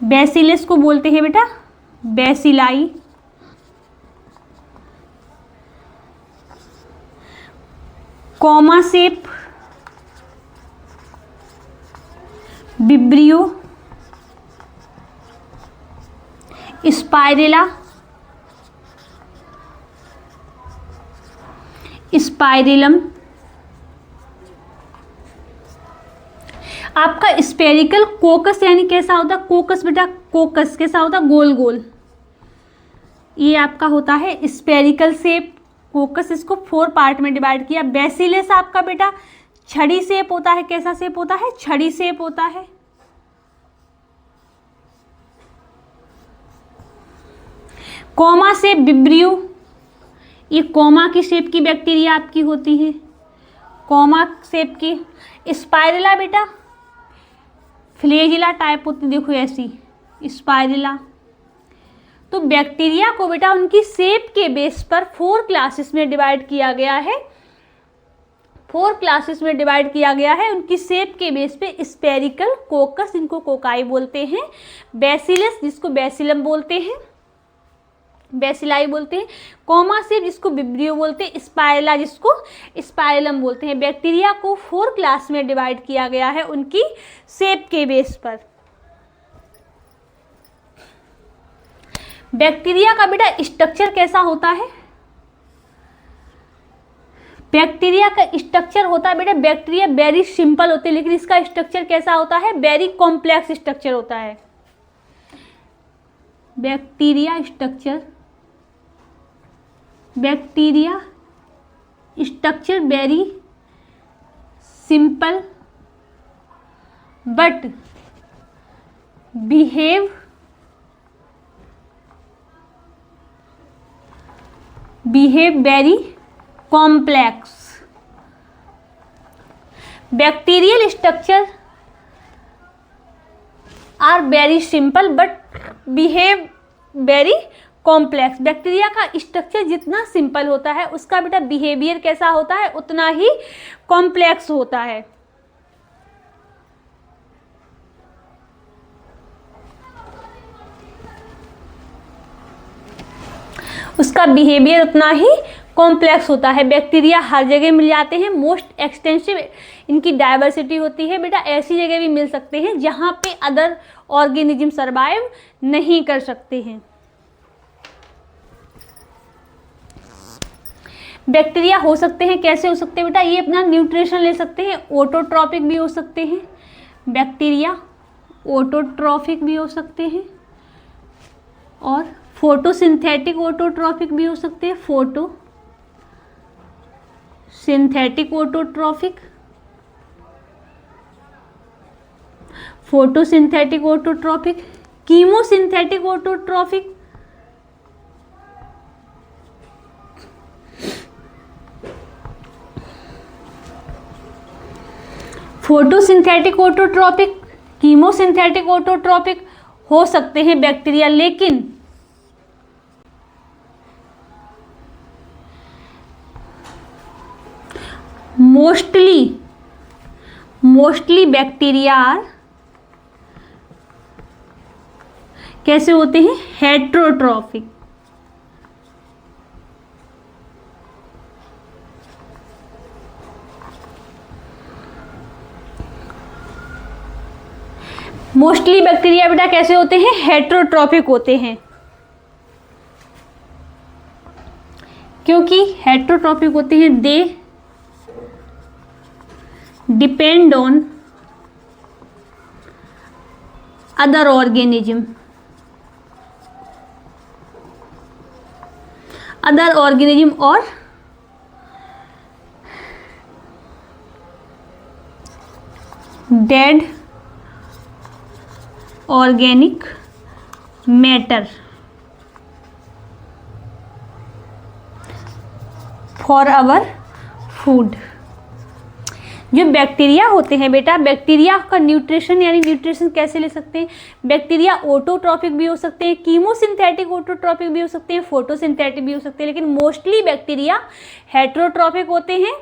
बैसिलस को बोलते हैं बेटा bacilli, comma shape, vibrio, spirilla, spirillum. आपका स्पेरिकल कोकस यानी कैसा होता है, कोकस बेटा, कोकस कैसा होता है, गोल गोल। ये आपका होता है स्पेरिकल शेप। कोकस इसको 4 पार्ट में डिवाइड किया। बैसिलस आपका बेटा छड़ी शेप होता है। कैसा शेप होता है, छड़ी शेप होता है। कॉमा शेप विब्रियो, ये कॉमा की शेप की बैक्टीरिया आपकी होती है, कॉमा शेप की। स्पाइरेला बेटा फ्लैजिला टाइप होती, देखो ऐसी स्पाइरेला। तो बैक्टीरिया को बेटा उनकी शेप के बेस पर 4 क्लासेस में डिवाइड किया गया है। 4 क्लासेस में डिवाइड किया गया है उनकी शेप के बेस पे। स्पेरिकल, कोकस इनको कोकाई बोलते हैं, बैसिलस जिसको बैसिलम बोलते हैं, बैसिलाई बोलते हैं, कॉमा शेप जिसको विब्रियो बोलते हैं, स्पाइरेला जिसको स्पाइरेलम बोलते हैं। बैक्टीरिया को 4 क्लास में डिवाइड किया गया है उनकी शेप के बेस पर। बैक्टीरिया का बेटा स्ट्रक्चर कैसा होता है, बैक्टीरिया का स्ट्रक्चर होता है बेटा, बैक्टीरिया वेरी सिंपल होते हैं लेकिन इसका स्ट्रक्चर कैसा होता है, वेरी कॉम्प्लेक्स स्ट्रक्चर होता है। Bacteria structure very simple but behave very complex. Bacterial structure are very simple but behave very complex. Bacteria का स्ट्रक्चर जितना सिंपल होता है उसका बेटा बिहेवियर कैसा होता है, उतना ही कॉम्प्लेक्स होता है। उसका बिहेवियर उतना ही कॉम्प्लेक्स होता है। बैक्टीरिया हर जगह मिल जाते हैं, मोस्ट एक्सटेंसिव इनकी डाइवर्सिटी होती है बेटा। ऐसी जगह भी मिल सकते हैं जहाँ पे अदर ऑर्गेनिज्म सर्वाइव नहीं कर सकते हैं। बैक्टीरिया हो सकते हैं, कैसे हो सकते हैं बेटा, ये अपना न्यूट्रिशन ले सकते हैं, ऑटोट्रॉपिक भी हो सकते हैं। बैक्टीरिया ऑटोट्रॉफिक भी हो सकते हैं, और फोटोसिंथेटिक ऑटोट्रॉफिक भी हो सकते हैं, photosynthetic autotrophic, photosynthetic autotrophic, chemosynthetic autotrophic, photosynthetic autotrophic, chemosynthetic autotrophic हो सकते हैं बैक्टीरिया, लेकिन मोस्टली बैक्टीरिया कैसे होते हैं, हेट्रोट्रॉफिक। मोस्टली बैक्टीरिया बेटा कैसे होते हैं, हेट्रोट्रॉफिक होते हैं। क्योंकि हेट्रोट्रॉफिक होते हैं, they depend on other organism, और dead organic matter for our food. जो बैक्टीरिया होते हैं बेटा, बैक्टीरिया का न्यूट्रिशन यानी न्यूट्रिशन कैसे ले सकते हैं, बैक्टीरिया ऑटोट्रॉफिक भी हो सकते हैं, कीमोसिंथेटिक ऑटोट्रॉफिक भी हो सकते हैं, फोटोसिंथेटिक भी हो सकते हैं, लेकिन मोस्टली बैक्टीरिया हेट्रोट्रॉफिक होते हैं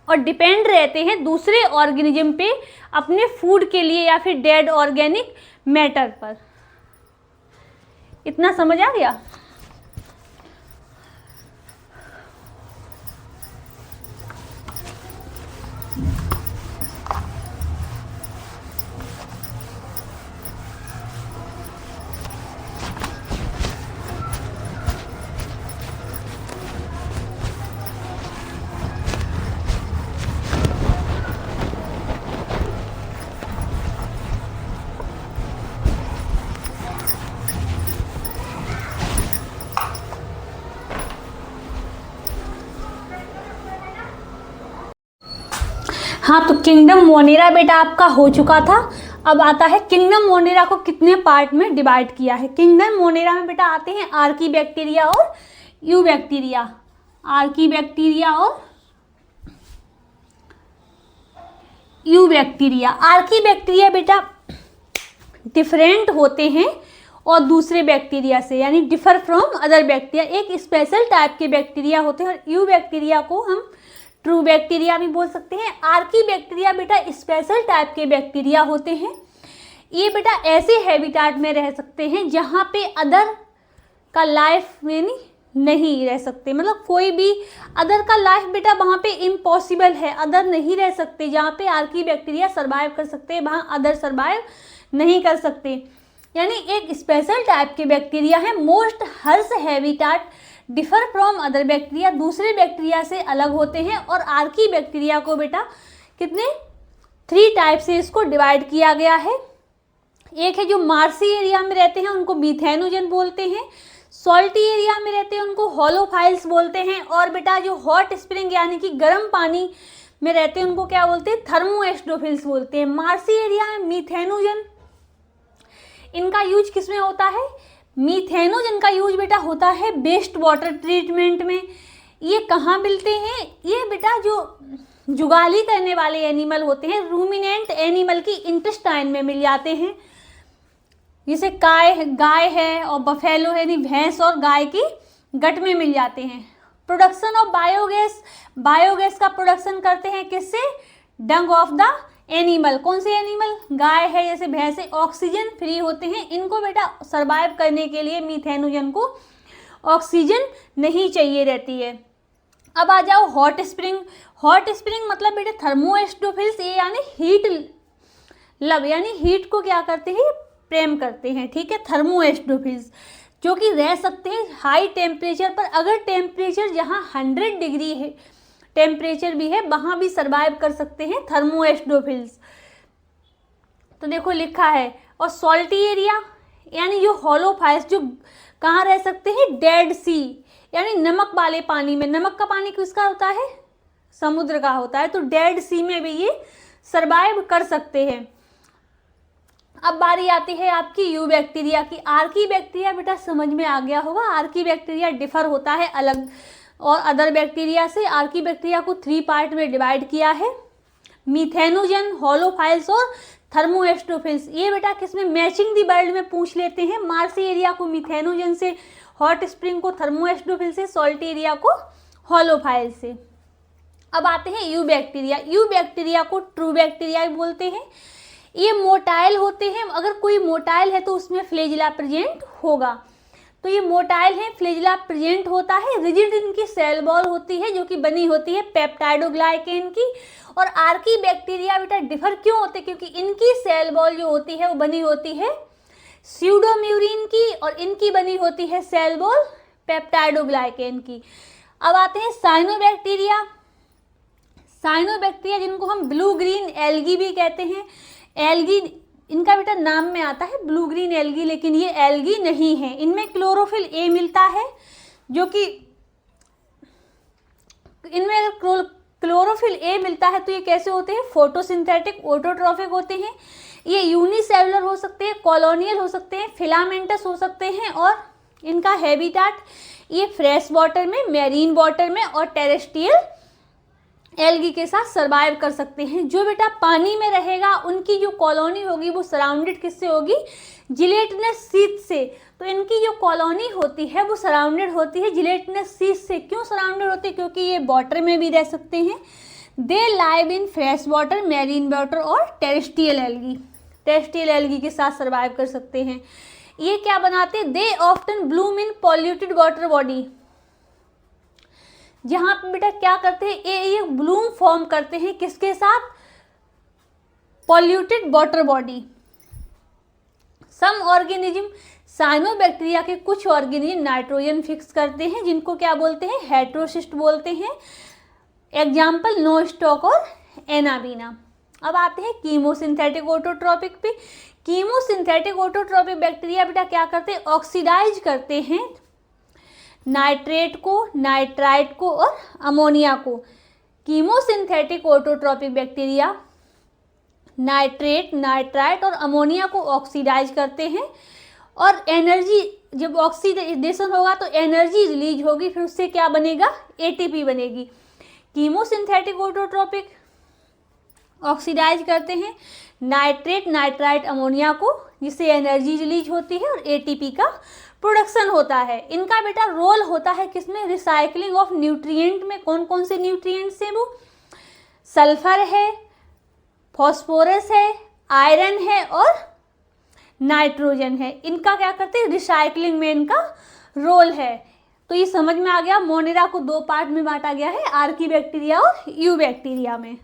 और डिपेंड रहते हैं दूसरे ऑर्गेनिज्म पे अपने फूड के लिए या फिर डेड ऑर्गेनिक मैटर पर। इतना समझ आ गया? हाँ, तो किंगडम मोनेरा बेटा आपका हो चुका था। अब आता है किंगडम मोनेरा को कितने पार्ट में डिवाइड किया है। किंगडम मोनेरा में बेटा आते हैं आर्की बैक्टीरिया और यू बैक्टीरिया, आर्की बैक्टीरिया और यू बैक्टीरिया। आर्की बैक्टीरिया बेटा डिफरेंट होते हैं और दूसरे बैक्टीरिया से, यानी डिफर फ्रॉम अदर बैक्टीरिया, एक स्पेशल टाइप के बैक्टीरिया होते हैं। और यू बैक्टीरिया को हम ट्रू बैक्टीरिया भी बोल सकते हैं। आर्की बैक्टीरिया बेटा स्पेशल टाइप के बैक्टीरिया होते हैं। ये बेटा ऐसे हैबिटेट में रह सकते हैं जहाँ पे अदर का लाइफ यानी नहीं रह सकते, मतलब कोई भी अदर का लाइफ बेटा वहाँ पे इम्पॉसिबल है, अदर नहीं रह सकते। जहाँ पे आर्की बैक्टीरिया सर्वाइव कर सकते हैं वहाँ अदर सर्वाइव नहीं कर सकते, यानी एक स्पेशल टाइप के बैक्टीरिया है। Most harsh habitat differ from other bacteria, दूसरे बैक्टीरिया से अलग होते हैं। और आर्की बैक्टीरिया को बेटा कितने 3 टाइप से इसको डिवाइड किया गया है। एक है जो मार्सी एरिया में रहते हैं उनको मीथेनोजन बोलते हैं, सॉल्टी एरिया में रहते हैं उनको होलोफाइल्स बोलते हैं, और बेटा जो हॉट स्प्रिंग यानी कि गर्म पानी में रहते हैं उनको क्या बोलते हैं, थर्मोएस्टोफिल्स बोलते हैं। मार्सी एरिया में मीथेनोजन, इनका यूज किसमें होता है, मीथेनोजन का यूज बेटा होता है वेस्ट वाटर ट्रीटमेंट में। ये कहाँ मिलते हैं, ये बेटा जो जुगाली करने वाले एनिमल होते हैं, रूमिनेंट एनिमल की इंटेस्टाइन में मिल जाते हैं, जैसे गाय है और बफेलो है, यानी भैंस और गाय की गट में मिल जाते हैं। प्रोडक्शन ऑफ बायोगैस, बायोगैस का प्रोडक्शन करते हैं किससे, डंग ऑफ द एनिमल। कौन से एनिमल, गाय है जैसे भैंस है, ऑक्सीजन फ्री होते हैं। इनको बेटा सर्वाइव करने के लिए मीथेनोजन को ऑक्सीजन नहीं चाहिए रहती है। अब आ जाओ हॉट स्प्रिंग। हॉट स्प्रिंग मतलब बेटा थर्मोएस्टोफिल्स, ये यानी हीट लव, यानी हीट को क्या करते हैं, प्रेम करते हैं, ठीक है। थर्मोएस्टोफिल्स जो कि रह सकते हैं हाई टेम्परेचर पर, अगर टेम्परेचर जहाँ 100 डिग्री है टेम्परेचर भी है वहाँ भी सर्वाइव कर सकते हैं थर्मोएस्टोफिल्स। तो देखो लिखा है। और सॉल्टी एरिया, यानी जो होलोफाइल्स जो कहाँ रह सकते हैं, डेड सी यानी नमक वाले पानी में। नमक का पानी किसका होता है, समुद्र का होता है, तो डेड सी में भी ये सरवाइव कर सकते हैं। अब बारी आती है आपकी यू बैक्टीरिया की। आर्की बैक्टीरिया बेटा समझ में आ गया होगा, आर्की बैक्टीरिया डिफर होता है अलग और अदर बैक्टीरिया से। आर्की बैक्टीरिया को 3 पार्ट में डिवाइड किया है, मीथेनोजन, होलोफाइल्स और थर्मोएस्टोफिल्स। ये बेटा किसमें मैचिंग दी वर्ल्ड में पूछ लेते हैं, मार्सी एरिया को मीथेनोजन से, हॉट स्प्रिंग को थर्मोएस्टोफिल से, सॉल्टी एरिया को होलोफाइल से। अब आते हैं यू बैक्टीरिया। यू बैक्टीरिया को ट्रू बैक्टीरिया बोलते हैं। ये मोटाइल होते हैं, अगर कोई मोटाइल है तो उसमें फ्लैजिला प्रेजेंट होगा, तो ये मोटाइल है, फ्लैजिला प्रेजेंट होता है। रिजिड इनकी सेल वॉल होती है जो कि बनी होती है पेप्टाइडोग्लाइकेन की। और आर्की बैक्टीरिया बेटा डिफर क्यों होते, क्योंकि इनकी सेल वॉल जो होती है वो बनी होती है स्यूडोम्यूरिन की और इनकी बनी होती है सेल वॉल पेप्टाइडोग्लाइकेन की। अब आते हैं साइनोबैक्टीरिया। साइनोबैक्टीरिया जिनको हम ब्लू ग्रीन एल्गी भी कहते हैं। एल्गी इनका बेटा नाम में आता है ब्लू ग्रीन एल्गी, लेकिन ये एल्गी नहीं है। इनमें क्लोरोफिल ए मिलता है, जो कि इनमें अगर क्लोरोफिल ए मिलता है तो ये कैसे होते हैं, फोटोसिंथेटिक ऑटोट्रॉफिक होते हैं। ये यूनिसेलुलर हो सकते हैं, कॉलोनियल हो सकते हैं, फिलामेंटस हो सकते हैं। और इनका हैबिटाट ये फ्रेश वाटर में, मैरीन वाटर में और टेरेस्ट्रियल एल्गी के साथ सरवाइव कर सकते हैं। जो बेटा पानी में रहेगा उनकी जो कॉलोनी होगी वो सराउंडेड किससे होगी, जिलेटिनस शीथ से। तो इनकी जो कॉलोनी होती है वो सराउंडेड होती है जिलेटिनस शीथ से। क्यों सराउंडेड होती है, क्योंकि ये वाटर में भी रह सकते हैं। They live in fresh water, marine water और टेरेस्ट्रियल एल्गी। टेरेस्ट्रियल एल्गी के साथ सरवाइव कर सकते हैं। ये क्या बनाते हैं, they often bloom in polluted water body. जहां पे बेटा क्या करते हैं, ये ब्लूम फॉर्म करते हैं किसके साथ, polluted water body. Some organism, cyanobacteria के कुछ ऑर्गेनिज्म नाइट्रोजन फिक्स करते हैं, जिनको क्या बोलते हैं, हेट्रोसिस्ट बोलते हैं। एग्जाम्पल नोस्टॉक और एनाबीना। अब आते हैं कीमोसिंथेटिक ऑटोट्रॉपिक पे। कीमोसिंथेटिक ऑटोट्रॉपिक बैक्टीरिया बेटा क्या करते हैं, ऑक्सीडाइज करते हैं नाइट्रेट को, नाइट्राइट को और अमोनिया को। Chemosynthetic autotrophic bacteria nitrate, nitrite और अमोनिया को ऑक्सीडाइज करते हैं और एनर्जी, जब ऑक्सीडेशन होगा तो एनर्जी रिलीज होगी, फिर उससे क्या बनेगा, एटीपी बनेगी। कीमोसिंथेटिक ऑटोट्रॉपिक ऑक्सीडाइज करते हैं नाइट्रेट, नाइट्राइट, अमोनिया को, जिससे एनर्जी रिलीज होती है और एटीपी का प्रोडक्शन होता है। इनका बेटा रोल होता है किसमें, रिसाइकलिंग ऑफ न्यूट्रिएंट में। कौन कौन से न्यूट्रिएंट्स हैं वो, सल्फर है, फॉस्फोरस है, आयरन है और नाइट्रोजन है। इनका क्या करते हैं, रिसाइकलिंग में इनका रोल है। तो ये समझ में आ गया, मोनेरा को 2 पार्ट में बांटा गया है, आर्की बैक्टीरिया और यू बैक्टीरिया में।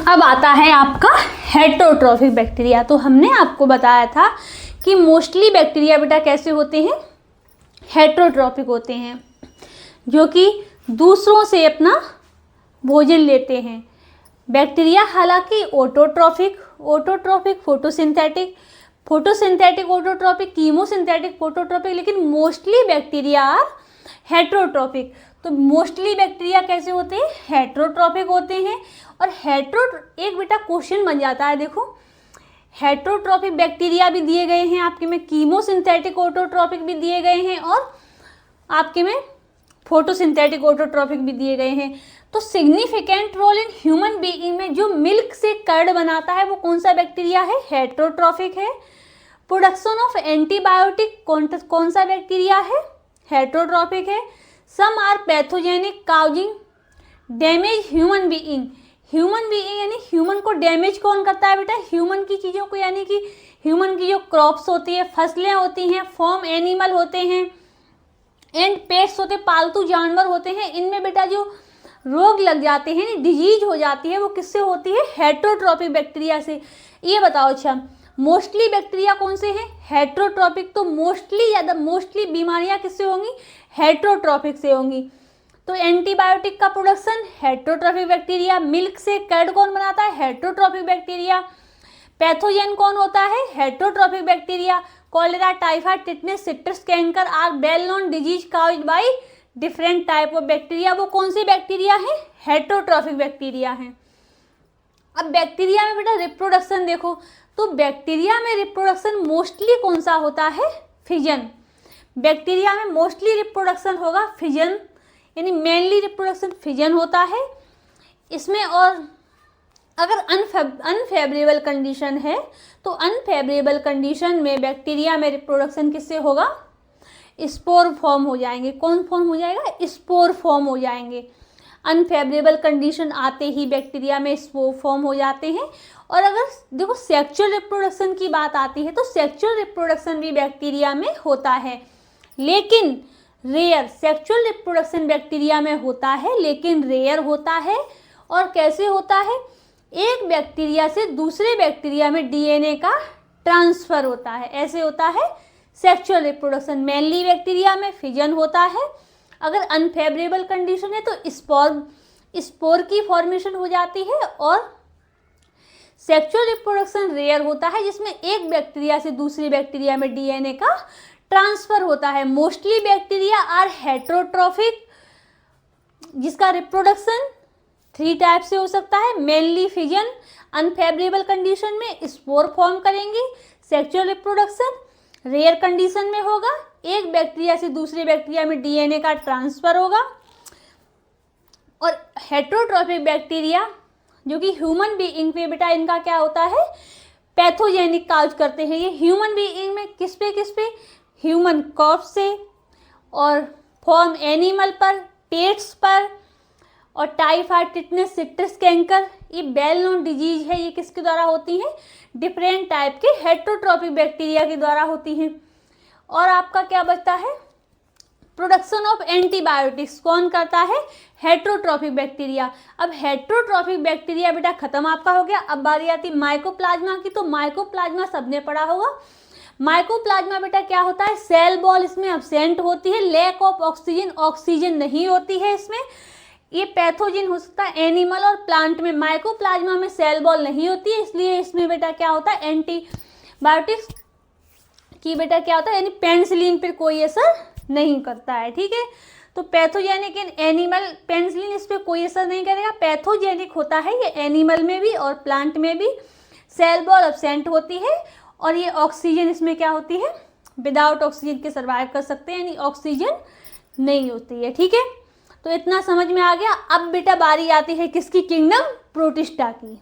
अब आता है आपका हेटरोट्रॉफिक बैक्टीरिया। तो हमने आपको बताया था कि मोस्टली बैक्टीरिया बेटा कैसे होते हैं, हेटरोट्रॉफिक होते हैं, जो कि दूसरों से अपना भोजन लेते हैं। बैक्टीरिया हालांकि autotrophic, photosynthetic, autotrophic, chemosynthetic, phototropic, लेकिन मोस्टली बैक्टीरिया आर हेटरोट्रॉपिक। तो मोस्टली बैक्टीरिया कैसे होते हैं, हेटरोट्रॉपिक होते हैं। और एक बेटा क्वेश्चन बन जाता है, देखो हेटरोट्रॉपिक बैक्टीरिया भी दिए गए हैं आपके में, कीमोसिंथेटिक ऑटोट्रॉपिक भी दिए गए हैं और आपके में फोटोसिंथेटिक ऑटोट्रॉपिक भी दिए गए हैं। तो significant role in human being में जो मिल्क से कर्ड बनाता है वो कौन सा बैक्टीरिया है, हेटरोट्रॉफिक है। प्रोडक्शन ऑफ एंटीबायोटिक कौन सा बैक्टीरिया है, हेटरोट्रॉपिक है। Some are pathogenic causing damage human being. Human being यानी ह्यूमन को डैमेज कौन करता है बेटा, ह्यूमन की चीज़ों को, यानी कि ह्यूमन की जो क्रॉप्स होती है, फसलें होती हैं, फॉर्म एनिमल होते हैं एंड पेट्स होते, पालतू जानवर होते हैं, इनमें बेटा जो रोग लग जाते हैं, डिजीज हो जाती है, वो किससे होती है, हेटरोट्रॉपिक बैक्टीरिया से। ये बताओ अच्छा, मोस्टली बैक्टीरिया कौन से हैं, हेटरोट्रॉपिक। तो मोस्टली बीमारियां किससे होंगी, हेटरोट्रॉपिक से होंगी। तो एंटीबायोटिक का प्रोडक्शन हेटरोट्रॉपिक बैक्टीरिया, मिल्क से कर्ड कौन बनाता है, हेटरोट्रॉपिक बैक्टीरिया। पैथोजन कौन होता है? Heterotrophic bacteria. Cholera, typhoid, tetanus, citrus canker are well known disease caused by different type of bacteria. वो कौन सी बैक्टीरिया है? हेटरोट्रॉफिक बैक्टीरिया है। अब बैक्टीरिया में बेटा रिप्रोडक्शन देखो, तो बैक्टीरिया में रिप्रोडक्शन मोस्टली कौन सा होता है? फिजन। बैक्टीरिया में मोस्टली रिप्रोडक्शन होगा फिजन, यानी मेनली रिप्रोडक्शन फिजन होता है इसमें। और अगर अनफेवरेबल कंडीशन है तो अनफेवरेबल कंडीशन में बैक्टीरिया में रिप्रोडक्शन किससे होगा? स्पोर फॉर्म हो जाएंगे। कौन फॉर्म हो जाएगा? स्पोर फॉर्म हो जाएंगे। अनफेवरेबल कंडीशन आते ही बैक्टीरिया में स्पोर फॉर्म हो जाते हैं। और अगर देखो सेक्सुअल रिप्रोडक्शन की बात आती है तो सेक्सुअल रिप्रोडक्शन भी बैक्टीरिया में होता है, लेकिन रेयर। सेक्सुअल रिप्रोडक्शन बैक्टीरिया में होता है लेकिन रेयर होता है। और कैसे होता है? एक बैक्टीरिया से दूसरे बैक्टीरिया में डीएनए का ट्रांसफर होता है, ऐसे होता है सेक्सुअल रिप्रोडक्शन। मेनली बैक्टीरिया में फिजन होता है। अगर अनफेवरेबल कंडीशन है तो स्पोर की फॉर्मेशन हो जाती है। और सेक्सुअल रिप्रोडक्शन रेयर होता है जिसमें एक बैक्टीरिया से दूसरी बैक्टीरिया में डीएनए का ट्रांसफर होता है। मोस्टली बैक्टीरिया आर हेटरोट्रॉफिक, जिसका रिप्रोडक्शन 3 टाइप से हो सकता है। मेनली फिजन, अनफेवरेबल कंडीशन में स्पोर फॉर्म करेंगे। सेक्सुअल रिप्रोडक्शन रेयर कंडीशन में होगा, एक बैक्टीरिया से दूसरे बैक्टीरिया में डीएनए का ट्रांसफर होगा। और हेटरोट्रॉफिक बैक्टीरिया जो कि ह्यूमन बीइंग पे बेटा इनका क्या होता है? पैथोजेनिक काज करते हैं। ये ह्यूमन बीइंग में किस पे? ह्यूमन कॉर्प्स से, और फॉर्म एनिमल पर, पेट्स पर। और टाइफाइड, टिटनेस, सिट्रस कैंकर ये वेल नोन डिजीज है। ये किसके द्वारा होती हैं? डिफरेंट टाइप के हेटरोट्रॉफिक बैक्टीरिया के द्वारा होती हैं। और आपका क्या बचता है? प्रोडक्शन ऑफ एंटीबायोटिक्स कौन करता है? Heterotrophic bacteria. अब हेटरोट्रॉफिक बैक्टीरिया बेटा खत्म आपका हो गया। अब बारी आती माइकोप्लाज्मा की। तो माइकोप्लाज्मा सबने पढ़ा होगा। माइकोप्लाज्मा बेटा क्या होता है? सेल वॉल इसमें अब्सेंट होती है। लैक ऑफ ऑक्सीजन, ऑक्सीजन नहीं होती है इसमें। ये पैथोजन हो सकता है एनिमल और प्लांट में। माइकोप्लाज्मा में सेल वॉल नहीं होती है, इसलिए इसमें बेटा क्या होता है? एंटीबायोटिक्स की बेटा क्या होता है? यानी पेनिसिलिन पर कोई असर नहीं करता है। ठीक है, तो पैथोजेनिक इन एनिमल, पेनिसिलिन इस पर कोई असर नहीं करेगा। पैथोजेनिक होता है ये एनिमल में भी और प्लांट में भी। सेल वॉल अब्सेंट होती है और ये ऑक्सीजन इसमें क्या होती है? विदाउट ऑक्सीजन के सर्वाइव कर सकते हैं, यानी ऑक्सीजन नहीं होती है। ठीक है, तो इतना समझ में आ गया। अब बेटा बारी आती है किसकी? किंगडम प्रोटिस्टा की।